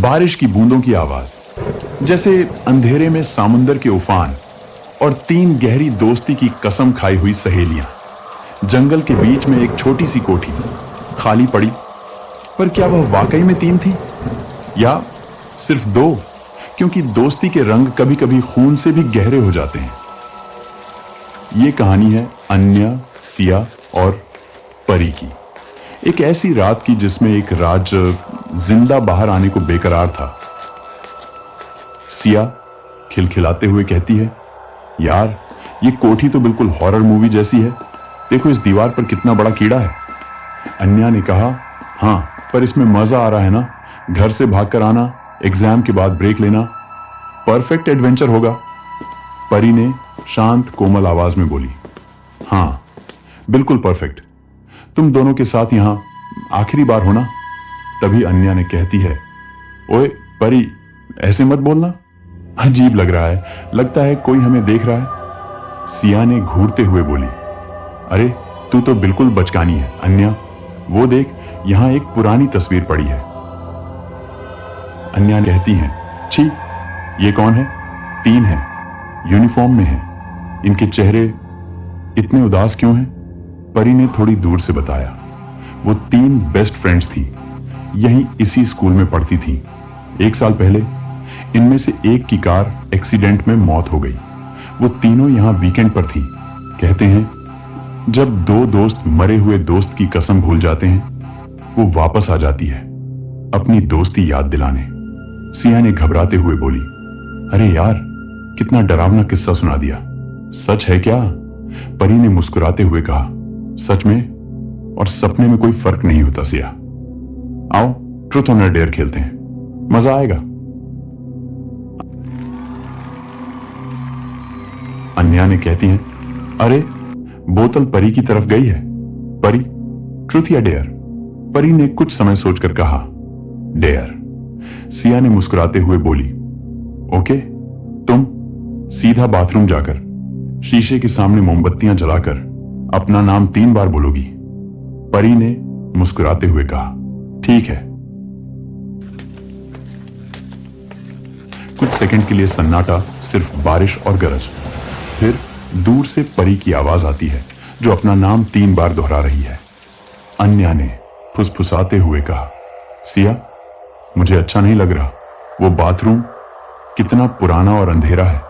बारिश की बूंदों की आवाज, जैसे अंधेरे में समुंदर के उफान, और तीन गहरी दोस्ती की कसम खाई हुई सहेलियां। जंगल के बीच में एक छोटी सी कोठी खाली पड़ी, पर क्या वह वाकई में तीन थी या सिर्फ दो? क्योंकि दोस्ती के रंग कभी कभी खून से भी गहरे हो जाते हैं। यह कहानी है अन्या, सिया और परी की। एक ऐसी रात की जिसमें एक राज जिंदा बाहर आने को बेकरार था। सिया खिलखिलाते हुए कहती है, यार ये कोठी तो बिल्कुल हॉरर मूवी जैसी है। देखो इस दीवार पर कितना बड़ा कीड़ा है। अन्या ने कहा, हाँ पर इसमें मजा आ रहा है ना, घर से भागकर आना, एग्जाम के बाद ब्रेक लेना, परफेक्ट एडवेंचर होगा। परी ने शांत कोमल आवाज में बोली, हाँ बिल्कुल परफेक्ट। तुम दोनों के साथ यहां आखिरी बार हो ना? तभी अन्या ने कहती है, ओए परी ऐसे मत बोलना, अजीब लग रहा है, लगता है कोई हमें देख रहा है। सिया ने घूरते हुए बोली, अरे तू तो बिल्कुल बचकानी है अन्या, वो देख यहां एक पुरानी तस्वीर पड़ी है। अन्या कहती है, छी ये कौन है? तीन है, यूनिफॉर्म में है, इनके चेहरे इतने उदास क्यों हैं? परी ने थोड़ी दूर से बताया, वो तीन बेस्ट फ्रेंड्स थी, यहीं इसी स्कूल में पढ़ती थी। 1 साल पहले इनमें से एक की कार एक्सीडेंट में मौत हो गई। वो तीनों यहां वीकेंड पर थी। कहते हैं जब दो दोस्त मरे हुए दोस्त की कसम भूल जाते हैं, वो वापस आ जाती है अपनी दोस्ती याद दिलाने। सिया ने घबराते हुए बोली, अरे यार कितना डरावना किस्सा सुना दिया। सच है क्या? परी ने मुस्कुराते हुए कहा, सच में और सपने में कोई फर्क नहीं होता सिया। आओ ट्रुथ और डेयर खेलते हैं, मजा आएगा। अन्या ने कहती हैं, अरे बोतल परी की तरफ गई है। परी ट्रुथ या डेयर? परी ने कुछ समय सोचकर कहा, डेयर। सिया ने मुस्कुराते हुए बोली, ओके, तुम सीधा बाथरूम जाकर शीशे के सामने मोमबत्तियां जलाकर अपना नाम 3 बार बोलोगी। परी ने मुस्कुराते हुए कहा, ठीक है। कुछ सेकंड के लिए सन्नाटा, सिर्फ बारिश और गरज। फिर दूर से परी की आवाज आती है जो अपना नाम 3 बार दोहरा रही है। अन्या ने फुसफुसाते हुए कहा, सिया मुझे अच्छा नहीं लग रहा, वो बाथरूम कितना पुराना और अंधेरा है।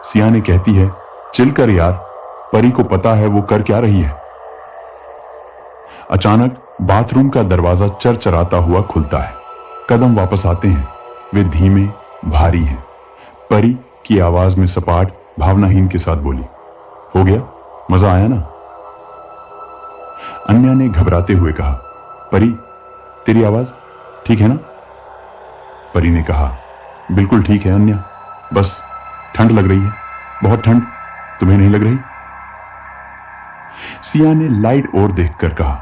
सिया ने कहती है, चिल कर यार, परी को पता है वो कर क्या रही है। अचानक बाथरूम का दरवाजा चरचराता हुआ खुलता है। कदम वापस आते हैं, वे धीमे भारी हैं। परी की आवाज में सपाट भावनाहीन के साथ बोली, हो गया, मजा आया ना? अन्या ने घबराते हुए कहा, परी तेरी आवाज ठीक है ना? परी ने कहा, बिल्कुल ठीक है अन्या, बस ठंड लग रही है, बहुत ठंड। तुम्हें नहीं लग रही? सिया ने लाइट और देखकर कहा,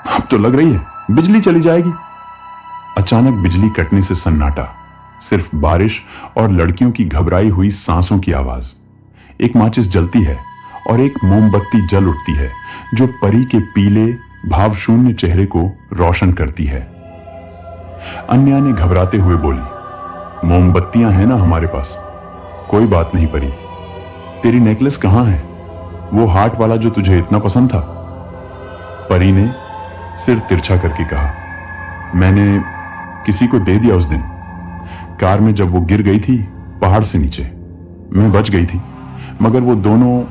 अब तो लग रही है, बिजली चली जाएगी। अचानक बिजली कटने से सन्नाटा, सिर्फ बारिश और लड़कियों की घबराई हुई सांसों की आवाज। एक माचिस जलती है और एक मोमबत्ती जल उठती है जो परी के पीले भावशून्य चेहरे को रोशन करती है। अन्या ने घबराते हुए बोली, मोमबत्तियां हैं ना हमारे पास, कोई बात नहीं परी। तेरी नेकलेस कहां है, वो हार्ट वाला जो तुझे इतना पसंद था? परी ने सिर तिरछा करके कहा, मैंने किसी को दे दिया उस दिन, कार में जब वो गिर गई थी पहाड़ से नीचे। मैं बच गई थी, मगर वो दोनों।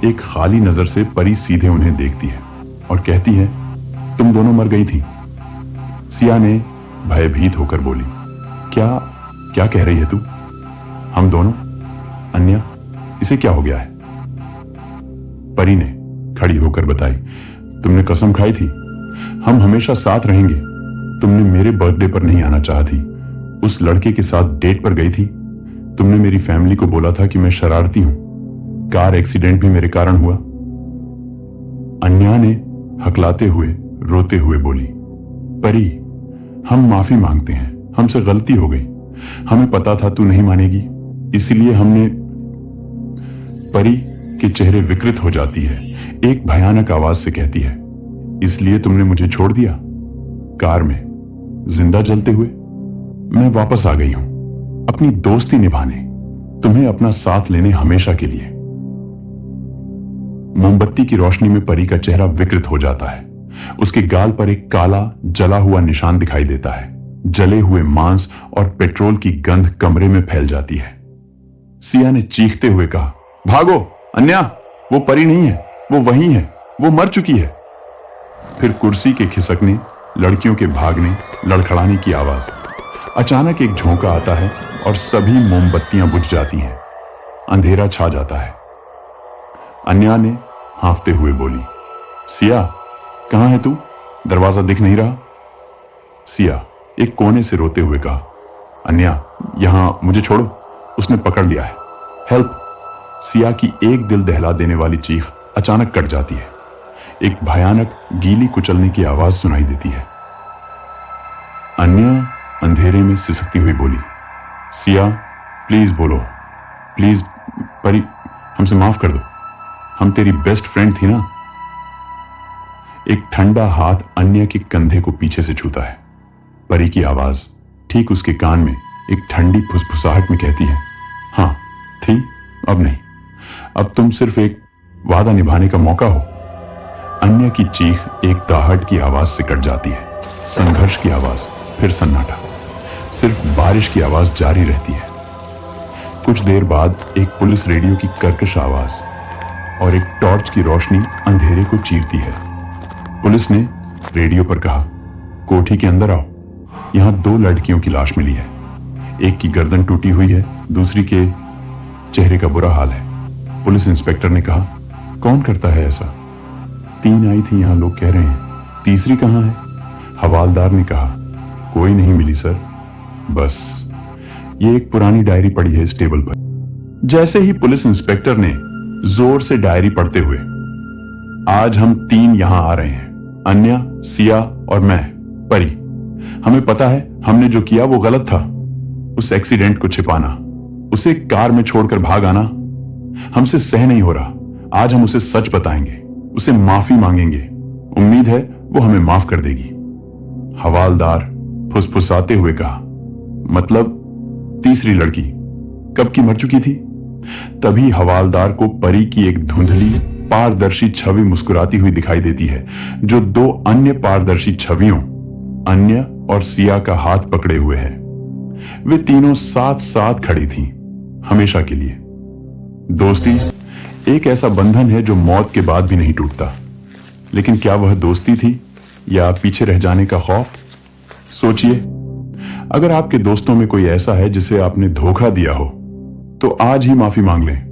एक खाली नजर से परी सीधे उन्हें देखती है और कहती है, तुम दोनों मर गई थी। सिया ने भयभीत होकर बोली, क्या कह रही है तू? हम दोनों? अन्या इसे क्या हो गया है? परी ने खड़ी होकर बताई, तुमने कसम खाई थी हम हमेशा साथ रहेंगे। तुमने मेरे बर्थडे पर नहीं आना चाहा थी, उस लड़के के साथ डेट पर गई थी। तुमने मेरी फैमिली को बोला था कि मैं शरारती हूं, कार एक्सीडेंट भी मेरे कारण हुआ। अन्या ने हकलाते हुए रोते हुए बोली, परी हम माफी मांगते हैं, हमसे गलती हो गई, हमें पता था तू नहीं मानेगी, इसलिए हमने। परी के चेहरे विकृत हो जाती है, एक भयानक आवाज से कहती है, इसलिए तुमने मुझे छोड़ दिया कार में जिंदा जलते हुए? मैं वापस आ गई हूं अपनी दोस्ती निभाने, तुम्हें अपना साथ लेने हमेशा के लिए। मोमबत्ती की रोशनी में परी का चेहरा विकृत हो जाता है। उसके गाल पर एक काला जला हुआ निशान दिखाई देता है। जले हुए मांस और पेट्रोल की गंध कमरे में फैल जाती है। सिया ने चीखते हुए कहा, भागो अन्या, वो परी नहीं है, वो वही है, वो मर चुकी है। फिर कुर्सी के खिसकने, लड़कियों के भागने, लड़खड़ाने की आवाज। अचानक एक झोंका आता है और सभी मोमबत्तियां बुझ जाती हैं। अंधेरा छा जाता है। अन्या ने हांफते हुए बोली, सिया कहां है तू? दरवाजा दिख नहीं रहा। सिया एक कोने से रोते हुए कहा, अन्या यहां मुझे छोड़ो, उसने पकड़ लिया है, हेल्प। सिया की एक दिल दहला देने वाली चीख अचानक कट जाती है। एक भयानक गीली कुचलने की आवाज सुनाई देती है। अन्या अंधेरे में सिसकती हुई बोली, सिया प्लीज बोलो, प्लीज परी, हमसे माफ कर दो, हम तेरी बेस्ट फ्रेंड थी ना। एक ठंडा हाथ अन्या के कंधे को पीछे से छूता है। परी की आवाज ठीक उसके कान में एक ठंडी फुसफुसाहट में कहती है, हां थी, अब नहीं, अब तुम सिर्फ एक वादा निभाने का मौका हो। अन्या की चीख एक दाहट की आवाज से कट जाती है। संघर्ष की आवाज, फिर सन्नाटा, सिर्फ बारिश की आवाज जारी रहती है। कुछ देर बाद एक पुलिस रेडियो की कर्कश आवाज और एक टॉर्च की रोशनी अंधेरे को चीरती है। पुलिस ने रेडियो पर कहा, कोठी के अंदर आओ, यहां 2 लड़कियों की लाश मिली है। एक की गर्दन टूटी हुई है, दूसरी के चेहरे का बुरा हाल है। पुलिस इंस्पेक्टर ने कहा, कौन करता है ऐसा? 3 आई थी, यहां लोग कह रहे हैं, तीसरी कहां है? हवालदार ने कहा, कोई नहीं मिली सर, बस ये एक पुरानी डायरी पड़ी है इस टेबल पर। जैसे ही पुलिस इंस्पेक्टर ने जोर से डायरी पढ़ते हुए, आज हम 3 यहां आ रहे हैं, अन्या, सिया और मैं, परी। हमें पता है हमने जो किया वो गलत था। उस एक्सीडेंट को छिपाना, उसे कार में छोड़कर भाग आना हमसे सह नहीं हो रहा। आज हम उसे सच बताएंगे, उसे माफी मांगेंगे। उम्मीद है वो हमें माफ कर देगी। हवालदार फुसफुसाते हुए कहा, मतलब तीसरी लड़की कब की मर चुकी थी? तभी हवालदार को परी की एक धुंधली पारदर्शी छवि मुस्कुराती हुई दिखाई देती है, जो 2 अन्य पारदर्शी छवियों, अन्य और सिया का हाथ पकड़े हुए है। वे तीनों साथ साथ खड़ी थीं, हमेशा के लिए। दोस्ती एक ऐसा बंधन है जो मौत के बाद भी नहीं टूटता। लेकिन क्या वह दोस्ती थी या पीछे रह जाने का खौफ? सोचिए, अगर आपके दोस्तों में कोई ऐसा है जिसे आपने धोखा दिया हो, तो आज ही माफी मांग लें।